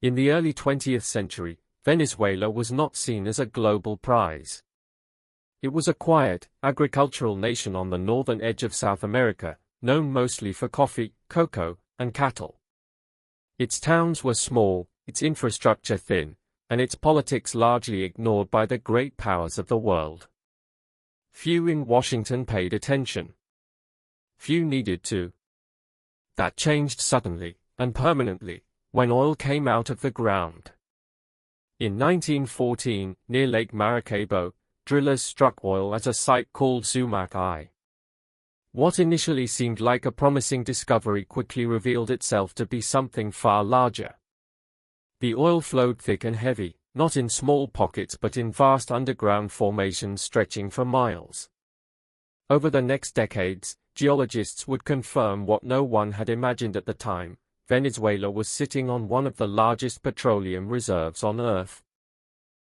In the early 20th century, Venezuela was not seen as a global prize. It was a quiet, agricultural nation on the northern edge of South America, known mostly for coffee, cocoa, and cattle. Its towns were small, its infrastructure thin, and its politics largely ignored by the great powers of the world. Few in Washington paid attention. Few needed to. That changed suddenly, and permanently, when oil came out of the ground. In 1914, near Lake Maracaibo, drillers struck oil at a site called U.S.A. What initially seemed like a promising discovery quickly revealed itself to be something far larger. The oil flowed thick and heavy, not in small pockets but in vast underground formations stretching for miles. Over the next decades, geologists would confirm what no one had imagined at the time: Venezuela was sitting on one of the largest petroleum reserves on Earth.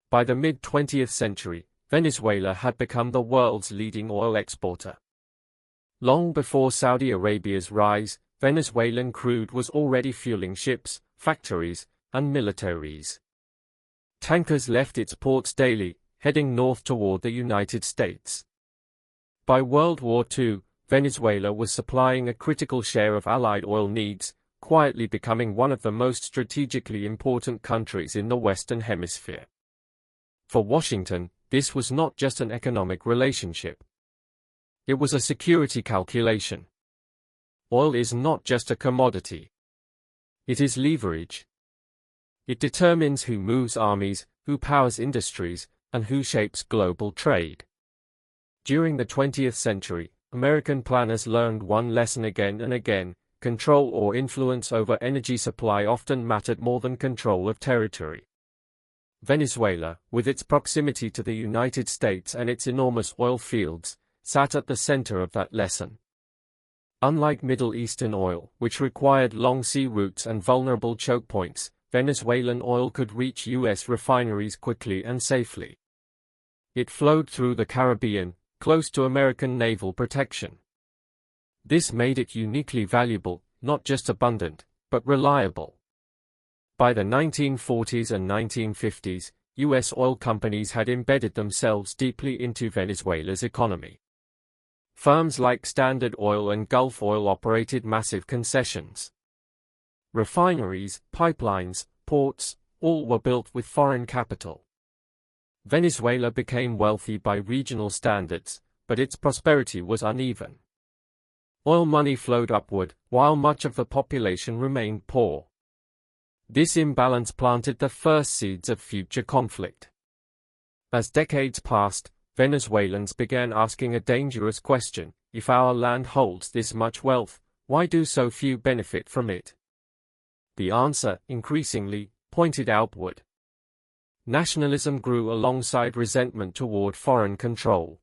By the mid-20th century, Venezuela had become the world's leading oil exporter. Long before Saudi Arabia's rise, Venezuelan crude was already fueling ships, factories, and militaries. Tankers left its ports daily, heading north toward the United States. By World War II, Venezuela was supplying a critical share of Allied oil needs, quietly becoming one of the most strategically important countries in the Western Hemisphere. For Washington, this was not just an economic relationship. It was a security calculation. Oil is not just a commodity. It is leverage. It determines who moves armies, who powers industries, and who shapes global trade. During the 20th century, American planners learned one lesson again and again: control or influence over energy supply often mattered more than control of territory. Venezuela, with its proximity to the United States and its enormous oil fields, sat at the center of that lesson. Unlike Middle Eastern oil, which required long sea routes and vulnerable choke points, Venezuelan oil could reach U.S. refineries quickly and safely. It flowed through the Caribbean, close to American naval protection. This made it uniquely valuable, not just abundant, but reliable. By the 1940s and 1950s, U.S. oil companies had embedded themselves deeply into Venezuela's economy. Firms like Standard Oil and Gulf Oil operated massive concessions. Refineries, pipelines, ports, all were built with foreign capital. Venezuela became wealthy by regional standards, but its prosperity was uneven. Oil money flowed upward, while much of the population remained poor. This imbalance planted the first seeds of future conflict. As decades passed, Venezuelans began asking a dangerous question: if our land holds this much wealth, why do so few benefit from it? The answer, increasingly, pointed outward. Nationalism grew alongside resentment toward foreign control.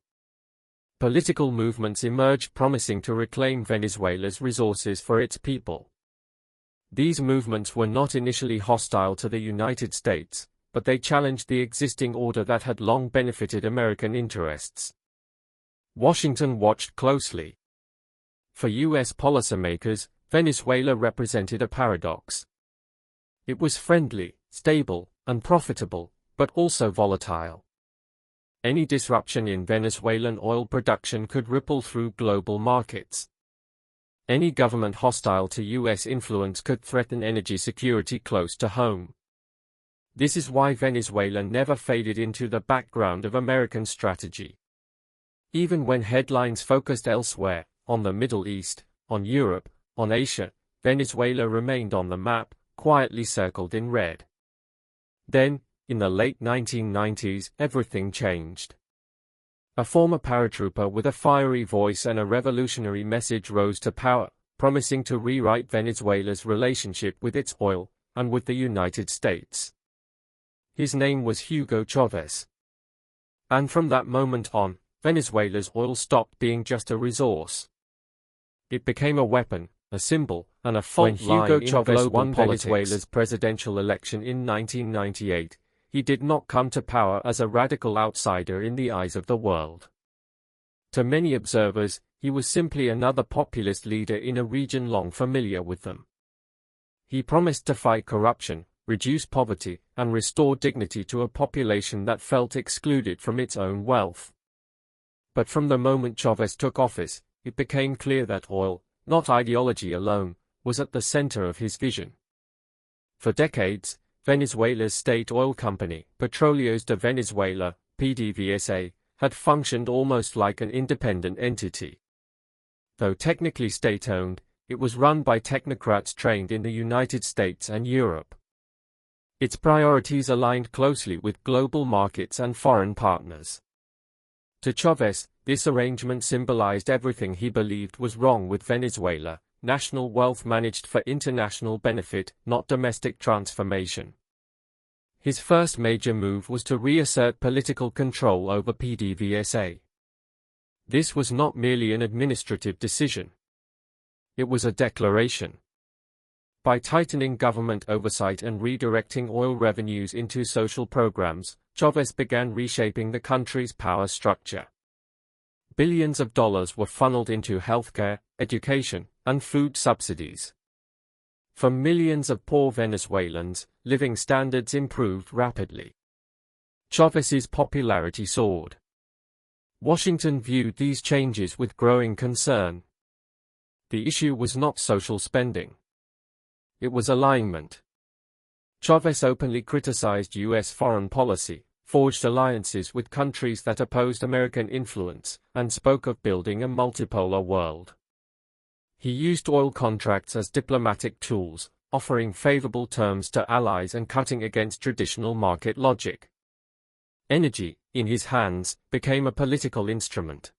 Political movements emerged promising to reclaim Venezuela's resources for its people. These movements were not initially hostile to the United States, but they challenged the existing order that had long benefited American interests. Washington watched closely. For U.S. policymakers, Venezuela represented a paradox. It was friendly, stable, and profitable, but also volatile. Any disruption in Venezuelan oil production could ripple through global markets. Any government hostile to U.S. influence could threaten energy security close to home. This is why Venezuela never faded into the background of American strategy. Even when headlines focused elsewhere, on the Middle East, on Europe, on Asia, Venezuela remained on the map, quietly circled in red. Then, in the late 1990s, everything changed. A former paratrooper with a fiery voice and a revolutionary message rose to power, promising to rewrite Venezuela's relationship with its oil, and with the United States. His name was Hugo Chávez. And from that moment on, Venezuela's oil stopped being just a resource. It became a weapon, a symbol, and a fault line in global politics. When Hugo Chávez won Venezuela's presidential election in 1998, he did not come to power as a radical outsider in the eyes of the world. To many observers, he was simply another populist leader in a region long familiar with them. He promised to fight corruption, reduce poverty, and restore dignity to a population that felt excluded from its own wealth. But from the moment Chávez took office, it became clear that oil, not ideology alone, was at the center of his vision. For decades, Venezuela's state oil company, Petróleos de Venezuela, PDVSA, had functioned almost like an independent entity. Though technically state-owned, it was run by technocrats trained in the United States and Europe. Its priorities aligned closely with global markets and foreign partners. To Chávez, this arrangement symbolized everything he believed was wrong with Venezuela: national wealth managed for international benefit, not domestic transformation. His first major move was to reassert political control over PDVSA. This was not merely an administrative decision. It was a declaration. By tightening government oversight and redirecting oil revenues into social programs, Chávez began reshaping the country's power structure. Billions of dollars were funneled into healthcare, education, and food subsidies. For millions of poor Venezuelans, living standards improved rapidly. Chávez's popularity soared. Washington viewed these changes with growing concern. The issue was not social spending. It was alignment. Chávez openly criticized U.S. foreign policy, forged alliances with countries that opposed American influence, and spoke of building a multipolar world. He used oil contracts as diplomatic tools, offering favorable terms to allies and cutting against traditional market logic. Energy, in his hands, became a political instrument.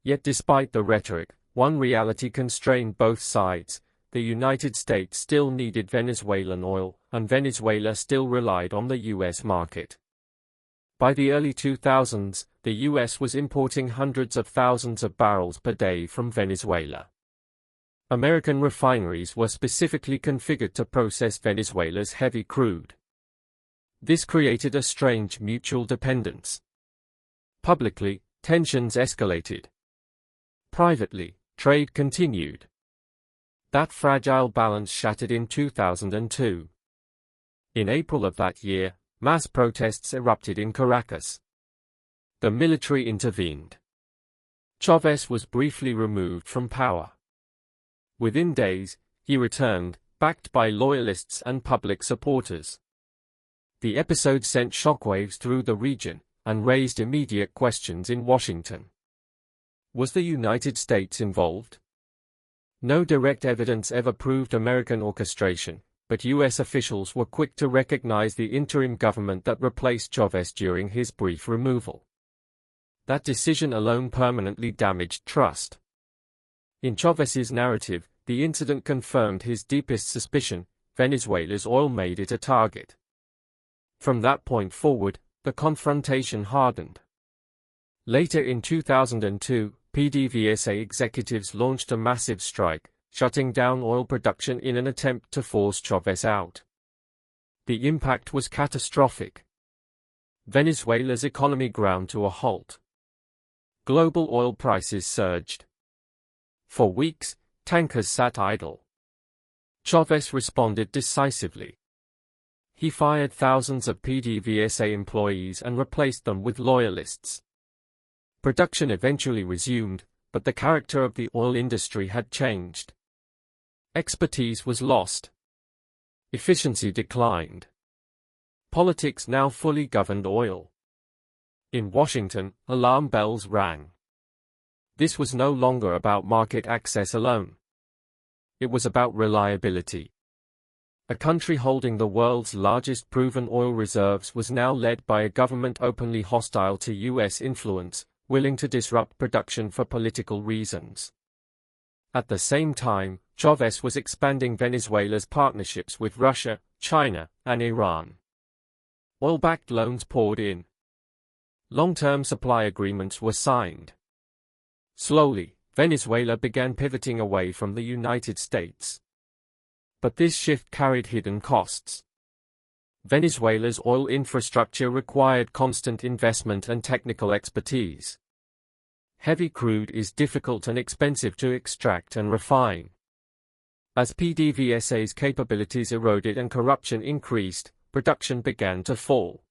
Yet despite the rhetoric, one reality constrained both sides: the United States still needed Venezuelan oil, and Venezuela still relied on the U.S. market. By the early 2000s, the U.S. was importing hundreds of thousands of barrels per day from Venezuela. American refineries were specifically configured to process Venezuela's heavy crude. This created a strange mutual dependence. Publicly, tensions escalated. Privately, trade continued. That fragile balance shattered in 2002. In April of that year, mass protests erupted in Caracas. The military intervened. Chávez was briefly removed from power. Within days, he returned, backed by loyalists and public supporters. The episode sent shockwaves through the region, and raised immediate questions in Washington. Was the United States involved? No direct evidence ever proved American orchestration, but U.S. officials were quick to recognize the interim government that replaced Chávez during his brief removal. That decision alone permanently damaged trust. In Chávez's narrative, the incident confirmed his deepest suspicion: Venezuela's oil made it a target. From that point forward, the confrontation hardened. Later in 2002, PDVSA executives launched a massive strike, shutting down oil production in an attempt to force Chávez out. The impact was catastrophic. Venezuela's economy ground to a halt. Global oil prices surged. For weeks, tankers sat idle. Chávez responded decisively. He fired thousands of PDVSA employees and replaced them with loyalists. Production eventually resumed, but the character of the oil industry had changed. Expertise was lost. Efficiency declined. Politics now fully governed oil. In Washington, alarm bells rang. This was no longer about market access alone. It was about reliability. A country holding the world's largest proven oil reserves was now led by a government openly hostile to U.S. influence, willing to disrupt production for political reasons. At the same time, Chávez was expanding Venezuela's partnerships with Russia, China, and Iran. Oil-backed loans poured in. Long-term supply agreements were signed. Slowly, Venezuela began pivoting away from the United States. But this shift carried hidden costs. Venezuela's oil infrastructure required constant investment and technical expertise. Heavy crude is difficult and expensive to extract and refine. As PDVSA's capabilities eroded and corruption increased, production began to fall.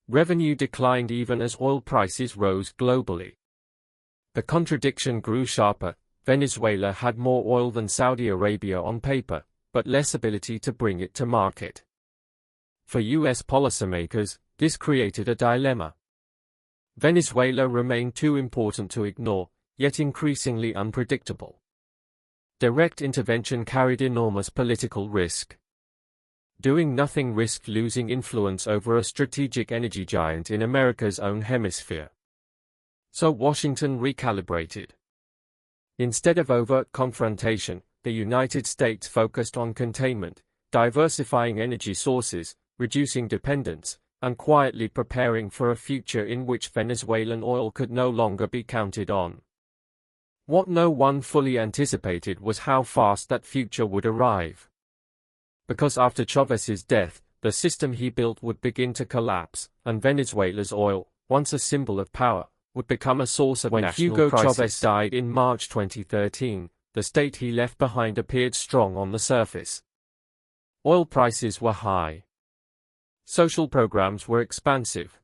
Revenue declined even as oil prices rose globally. The contradiction grew sharper. Venezuela had more oil than Saudi Arabia on paper, but less ability to bring it to market. For U.S. policymakers, this created a dilemma. Venezuela remained too important to ignore, yet increasingly unpredictable. Direct intervention carried enormous political risk. Doing nothing risked losing influence over a strategic energy giant in America's own hemisphere. So Washington recalibrated. Instead of overt confrontation, the United States focused on containment, diversifying energy sources, reducing dependence, and quietly preparing for a future in which Venezuelan oil could no longer be counted on. What no one fully anticipated was how fast that future would arrive. Because after Chávez's death, the system he built would begin to collapse, and Venezuela's oil, once a symbol of power, would become a source of national crisis. When Hugo Chávez died in March 2013, the state he left behind appeared strong on the surface. Oil prices were high. Social programs were expansive.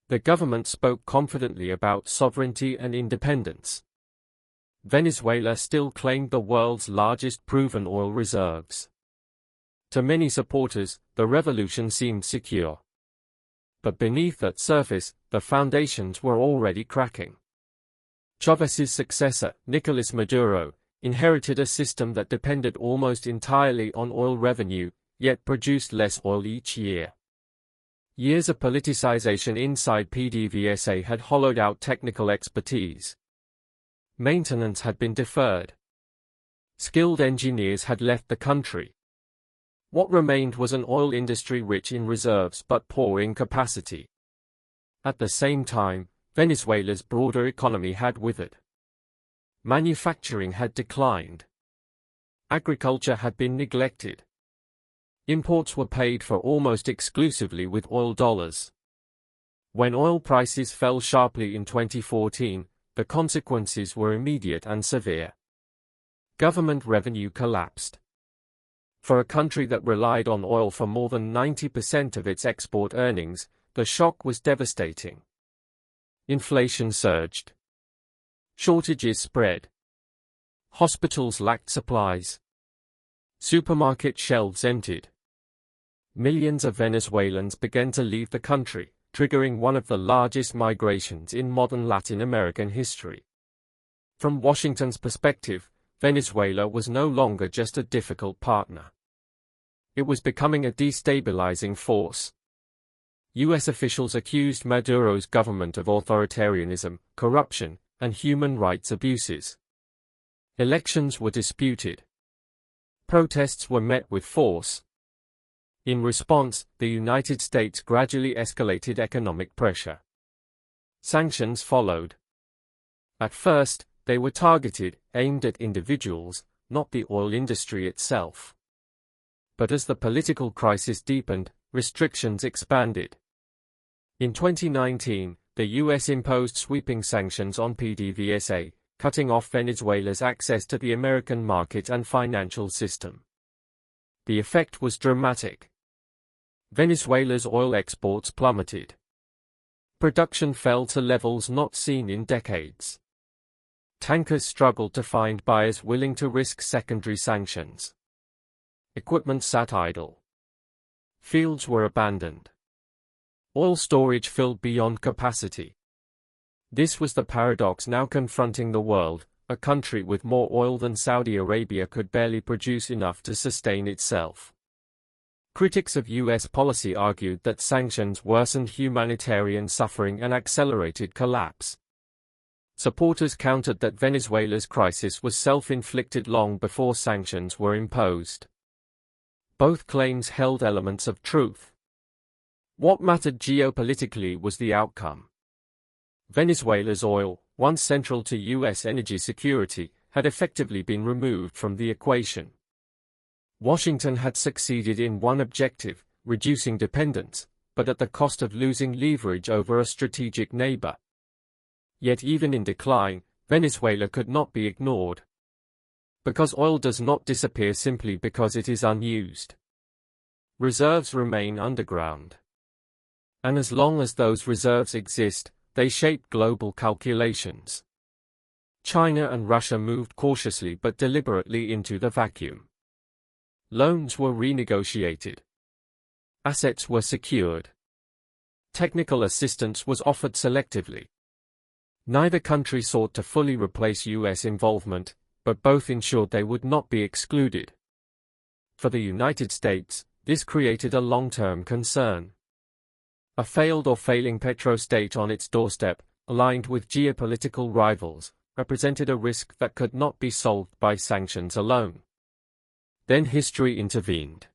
The government spoke confidently about sovereignty and independence. Venezuela still claimed the world's largest proven oil reserves. To many supporters, the revolution seemed secure. But beneath that surface, the foundations were already cracking. Chávez's successor, Nicolás Maduro, inherited a system that depended almost entirely on oil revenue, yet produced less oil each year. Years of politicization inside PDVSA had hollowed out technical expertise. Maintenance had been deferred. Skilled engineers had left the country. What remained was an oil industry rich in reserves but poor in capacity. At the same time, Venezuela's broader economy had withered. Manufacturing had declined. Agriculture had been neglected. Imports were paid for almost exclusively with oil dollars. When oil prices fell sharply in 2014, the consequences were immediate and severe. Government revenue collapsed. For a country that relied on oil for more than 90% of its export earnings, the shock was devastating. Inflation surged. Shortages spread. Hospitals lacked supplies. Supermarket shelves emptied. Millions of Venezuelans began to leave the country, triggering one of the largest migrations in modern Latin American history. From Washington's perspective, Venezuela was no longer just a difficult partner. It was becoming a destabilizing force. U.S. officials accused Maduro's government of authoritarianism, corruption, and human rights abuses. Elections were disputed. Protests were met with force. In response, the United States gradually escalated economic pressure. Sanctions followed. At first, they were targeted, aimed at individuals, not the oil industry itself. But as the political crisis deepened, restrictions expanded. In 2019, the U.S. imposed sweeping sanctions on PDVSA, cutting off Venezuela's access to the American market and financial system. The effect was dramatic. Venezuela's oil exports plummeted. Production fell to levels not seen in decades. Tankers struggled to find buyers willing to risk secondary sanctions. Equipment sat idle. Fields were abandoned. Oil storage filled beyond capacity. This was the paradox now confronting the world. A country with more oil than Saudi Arabia could barely produce enough to sustain itself. Critics of U.S. policy argued that sanctions worsened humanitarian suffering and accelerated collapse. Supporters countered that Venezuela's crisis was self-inflicted long before sanctions were imposed. Both claims held elements of truth. What mattered geopolitically was the outcome. Venezuela's oil, once central to U.S. energy security, had effectively been removed from the equation. Washington had succeeded in one objective, reducing dependence, but at the cost of losing leverage over a strategic neighbor. Yet even in decline, Venezuela could not be ignored. Because oil does not disappear simply because it is unused. Reserves remain underground. And as long as those reserves exist, they shape global calculations. China and Russia moved cautiously but deliberately into the vacuum. Loans were renegotiated. Assets were secured. Technical assistance was offered selectively. Neither country sought to fully replace U.S. involvement, but both ensured they would not be excluded. For the United States, this created a long-term concern. A failed or failing petrostate on its doorstep, aligned with geopolitical rivals, represented a risk that could not be solved by sanctions alone. Then history intervened.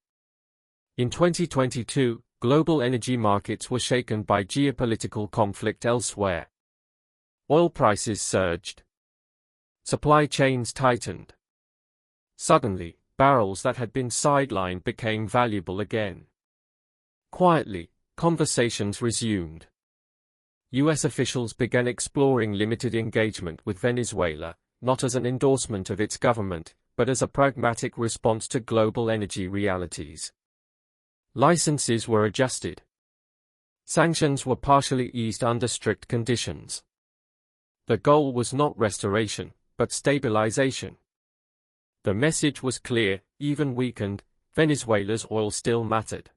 In 2022, global energy markets were shaken by geopolitical conflict elsewhere. Oil prices surged. Supply chains tightened. Suddenly, barrels that had been sidelined became valuable again. Quietly, conversations resumed. U.S. officials began exploring limited engagement with Venezuela, not as an endorsement of its government, but as a pragmatic response to global energy realities. Licenses were adjusted. Sanctions were partially eased under strict conditions. The goal was not restoration, but stabilization. The message was clear: even weakened, Venezuela's oil still mattered.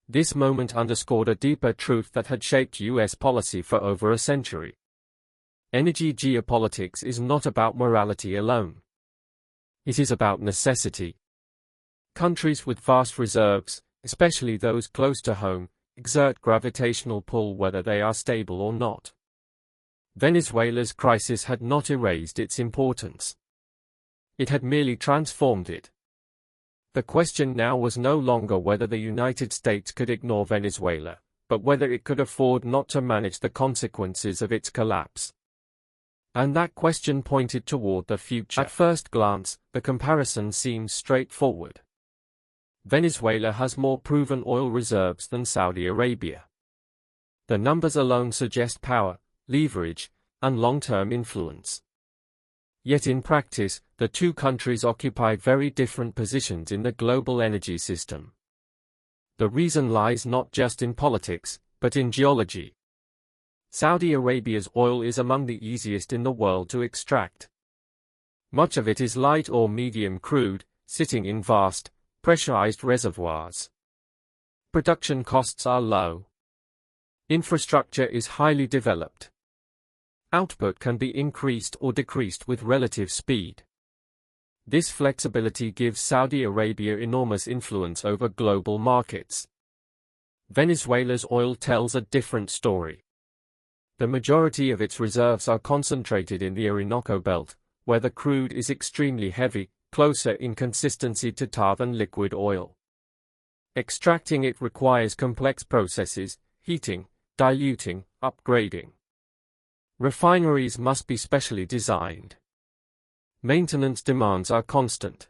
This moment underscored a deeper truth that had shaped U.S. policy for over a century. Energy geopolitics is not about morality alone. It is about necessity. Countries with vast reserves, especially those close to home, exert gravitational pull whether they are stable or not. Venezuela's crisis had not erased its importance. It had merely transformed it. The question now was no longer whether the United States could ignore Venezuela, but whether it could afford not to manage the consequences of its collapse. And that question pointed toward the future. At first glance, the comparison seems straightforward. Venezuela has more proven oil reserves than Saudi Arabia. The numbers alone suggest power, leverage, and long-term influence. Yet in practice, the two countries occupy very different positions in the global energy system. The reason lies not just in politics, but in geology. Saudi Arabia's oil is among the easiest in the world to extract. Much of it is light or medium crude, sitting in vast, pressurized reservoirs. Production costs are low. Infrastructure is highly developed. Output can be increased or decreased with relative speed. This flexibility gives Saudi Arabia enormous influence over global markets. Venezuela's oil tells a different story. The majority of its reserves are concentrated in the Orinoco Belt, where the crude is extremely heavy, closer in consistency to tar than liquid oil. Extracting it requires complex processes: heating, diluting, upgrading. Refineries must be specially designed. Maintenance demands are constant.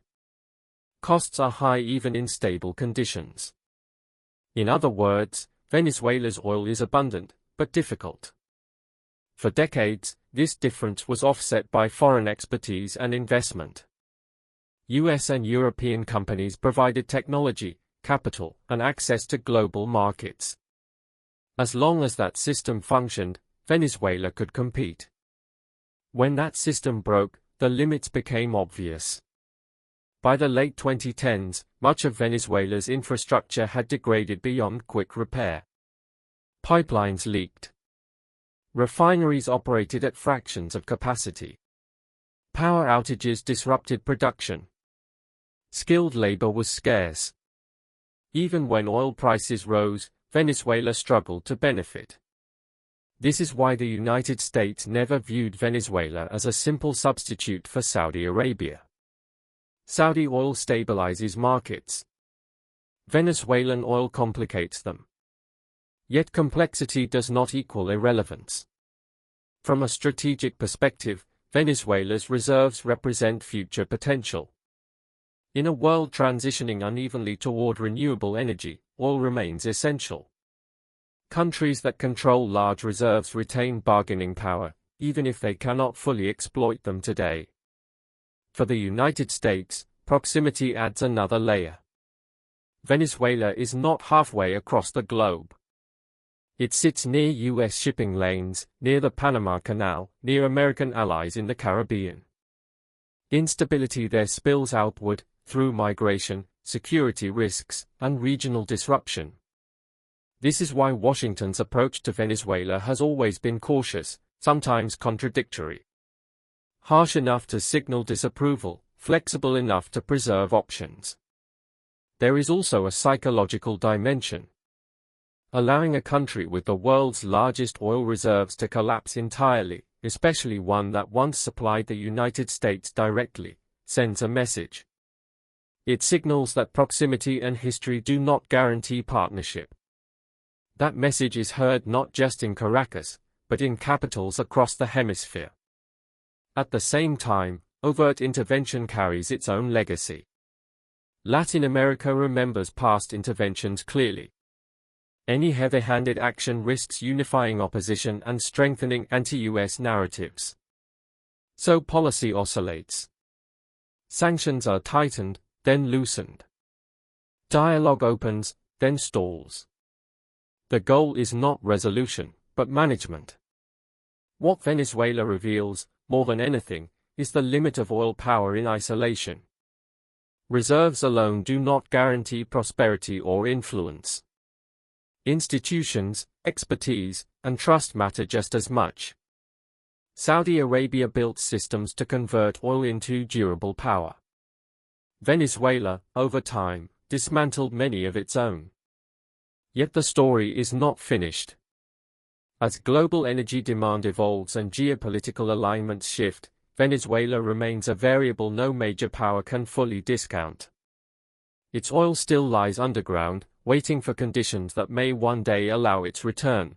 Costs are high even in stable conditions. In other words, Venezuela's oil is abundant, but difficult. For decades, this difference was offset by foreign expertise and investment. US and European companies provided technology, capital, and access to global markets. As long as that system functioned, Venezuela could compete. When that system broke, the limits became obvious. By the late 2010s, much of Venezuela's infrastructure had degraded beyond quick repair. Pipelines leaked. Refineries operated at fractions of capacity. Power outages disrupted production. Skilled labor was scarce. Even when oil prices rose, Venezuela struggled to benefit. This is why the United States never viewed Venezuela as a simple substitute for Saudi Arabia. Saudi oil stabilizes markets. Venezuelan oil complicates them. Yet complexity does not equal irrelevance. From a strategic perspective, Venezuela's reserves represent future potential. In a world transitioning unevenly toward renewable energy, oil remains essential. Countries that control large reserves retain bargaining power, even if they cannot fully exploit them today. For the United States, proximity adds another layer. Venezuela is not halfway across the globe. It sits near U.S. shipping lanes, near the Panama Canal, near American allies in the Caribbean. Instability there spills outward, through migration, security risks, and regional disruption. This is why Washington's approach to Venezuela has always been cautious, sometimes contradictory. Harsh enough to signal disapproval, flexible enough to preserve options. There is also a psychological dimension. Allowing a country with the world's largest oil reserves to collapse entirely, especially one that once supplied the United States directly, sends a message. It signals that proximity and history do not guarantee partnership. That message is heard not just in Caracas, but in capitals across the hemisphere. At the same time, overt intervention carries its own legacy. Latin America remembers past interventions clearly. Any heavy-handed action risks unifying opposition and strengthening anti-US narratives. So policy oscillates. Sanctions are tightened, then loosened. Dialogue opens, then stalls. The goal is not resolution, but management. What Venezuela reveals, more than anything, is the limit of oil power in isolation. Reserves alone do not guarantee prosperity or influence. Institutions, expertise, and trust matter just as much. Saudi Arabia built systems to convert oil into durable power. Venezuela, over time, dismantled many of its own. Yet the story is not finished. As global energy demand evolves and geopolitical alignments shift, Venezuela remains a variable no major power can fully discount. Its oil still lies underground, waiting for conditions that may one day allow its return.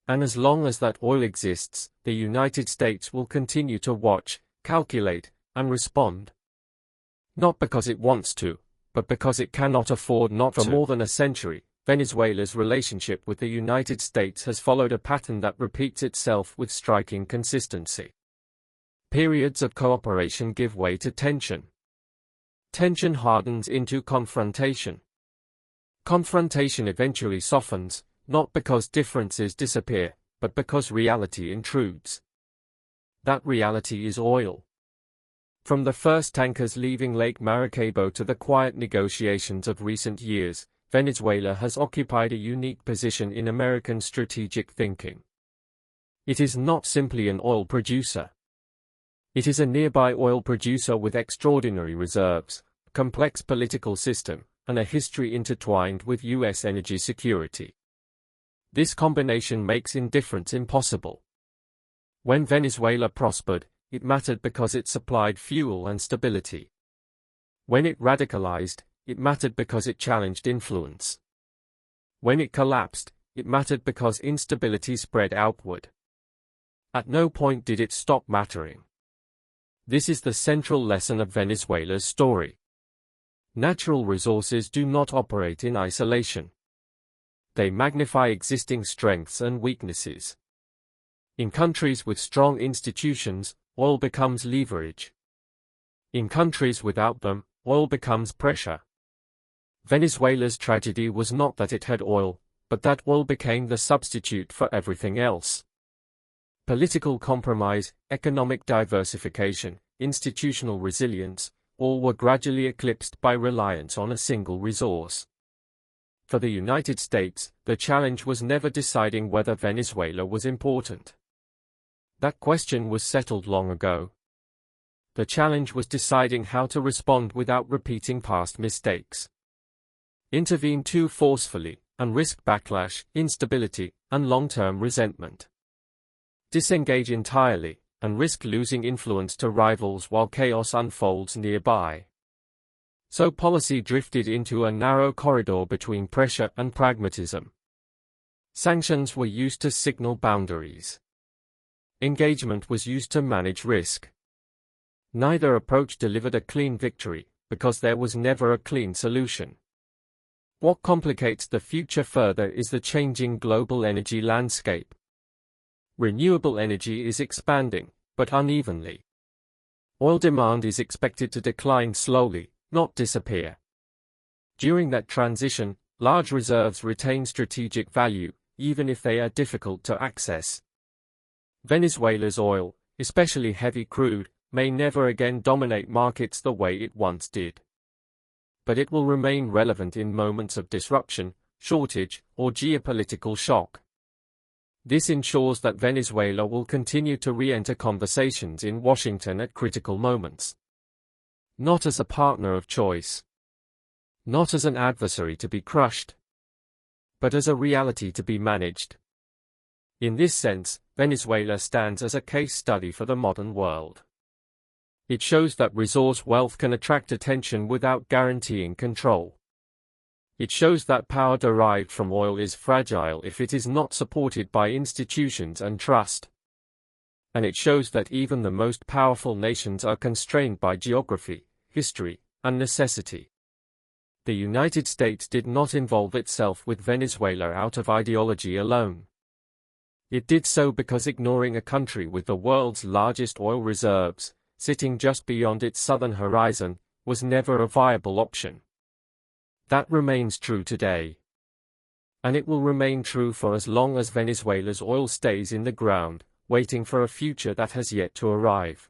And as long as that oil exists, the United States will continue to watch, calculate, and respond. Not because it wants to, but because it cannot afford not to. For more than a century, Venezuela's relationship with the United States has followed a pattern that repeats itself with striking consistency. Periods of cooperation give way to tension. Tension hardens into confrontation. Confrontation eventually softens, not because differences disappear, but because reality intrudes. That reality is oil. From the first tankers leaving Lake Maracaibo to the quiet negotiations of recent years, Venezuela has occupied a unique position in American strategic thinking. It is not simply an oil producer. It is a nearby oil producer with extraordinary reserves, a complex political system, and a history intertwined with U.S. energy security. This combination makes indifference impossible. When Venezuela prospered, it mattered because it supplied fuel and stability. When it radicalized, it mattered because it challenged influence. When it collapsed, it mattered because instability spread outward. At no point did it stop mattering. This is the central lesson of Venezuela's story. Natural resources do not operate in isolation. They magnify existing strengths and weaknesses. In countries with strong institutions, oil becomes leverage. In countries without them, oil becomes pressure. Venezuela's tragedy was not that it had oil, but that oil became the substitute for everything else. Political compromise, economic diversification, institutional resilience, all were gradually eclipsed by reliance on a single resource. For the United States, the challenge was never deciding whether Venezuela was important. That question was settled long ago. The challenge was deciding how to respond without repeating past mistakes. Intervene too forcefully, and risk backlash, instability, and long-term resentment. Disengage entirely, and risk losing influence to rivals while chaos unfolds nearby. So policy drifted into a narrow corridor between pressure and pragmatism. Sanctions were used to signal boundaries. Engagement was used to manage risk. Neither approach delivered a clean victory, because there was never a clean solution. What complicates the future further is the changing global energy landscape. Renewable energy is expanding, but unevenly. Oil demand is expected to decline slowly, not disappear. During that transition, large reserves retain strategic value, even if they are difficult to access. Venezuela's oil, especially heavy crude, may never again dominate markets the way it once did. But it will remain relevant in moments of disruption, shortage, or geopolitical shock. This ensures that Venezuela will continue to re-enter conversations in Washington at critical moments. Not as a partner of choice. Not as an adversary to be crushed. But as a reality to be managed. In this sense, Venezuela stands as a case study for the modern world. It shows that resource wealth can attract attention without guaranteeing control. It shows that power derived from oil is fragile if it is not supported by institutions and trust. And it shows that even the most powerful nations are constrained by geography, history, and necessity. The United States did not involve itself with Venezuela out of ideology alone. It did so because ignoring a country with the world's largest oil reserves, sitting just beyond its southern horizon, was never a viable option. That remains true today. And it will remain true for as long as Venezuela's oil stays in the ground, waiting for a future that has yet to arrive.